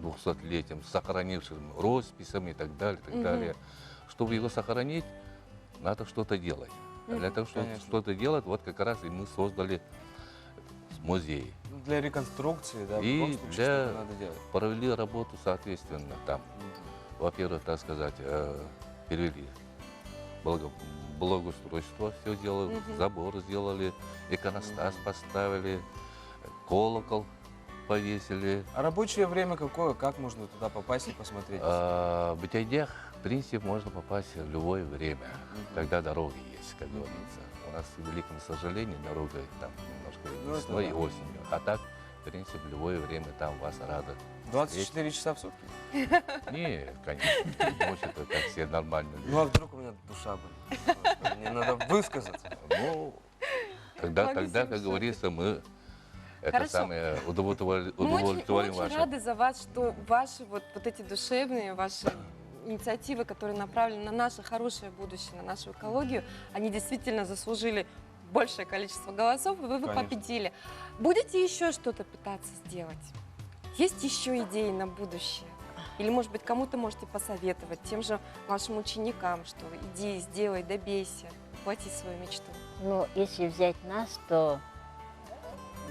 200-летием, сохранившим росписями и так далее, и так далее. Чтобы его сохранить, надо что-то делать. А для того, чтобы что-то делать, вот как раз и мы создали музей. Для реконструкции, да, в И любом случае, для что-то надо делать. провели работу соответственно там. Во-первых, так сказать, перевели благоустройство, все делали, забор сделали, иконостас поставили, колокол повесили. А рабочее время какое? Как можно туда попасть и посмотреть? В Битайдях, в принципе, можно попасть в любое время, когда дороги есть, как говорится. У нас, к великому сожалению, дорога там немножко весной и осенью. А так, в принципе, в любое время там вас рады. 24 часа в сутки? Нет, конечно. Ночью это как все нормально. Ну а вдруг у меня душа болит? Мне надо высказаться. Ну, тогда, как говорится, мы это Хорошо. самое Мы удовлетворим очень ваше. рады за вас, что ваши вот эти душевные, ваши инициативы, которые направлены на наше хорошее будущее, на нашу экологию, они действительно заслужили большее количество голосов, и вы Конечно. победили. Будете еще что-то пытаться сделать? Есть еще идеи на будущее? Или, может быть, кому-то можете посоветовать, тем же вашим ученикам, что иди, сделай, добейся, воплоти свою мечту? Ну, если взять нас, то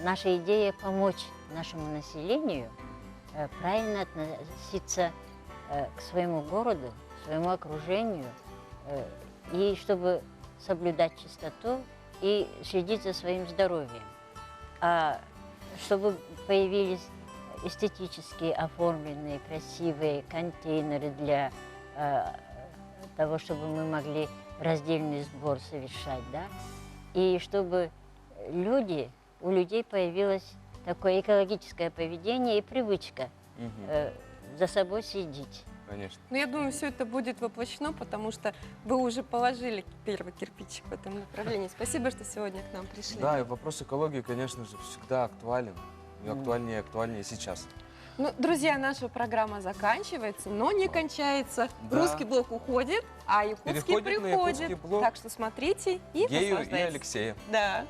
наша идея помочь нашему населению правильно относиться к своему городу, своему окружению, и чтобы соблюдать чистоту и следить за своим здоровьем. А чтобы появились эстетически оформленные, красивые контейнеры для того, чтобы мы могли раздельный сбор совершать, да? И чтобы у людей появилось такое экологическое поведение и привычка за собой следить. Конечно. Но я думаю, все это будет воплощено, потому что вы уже положили первый кирпичик в этом направлении. Спасибо, что сегодня к нам пришли. Да, и вопрос экологии, конечно же, всегда актуален. И актуальнее и актуальнее сейчас. Ну, друзья, наша программа заканчивается, но не кончается. Да. Русский блок уходит, а якутский Переходит на приходит. якутский блок. Так что смотрите и Гею и наслаждайтесь. Алексея. Да.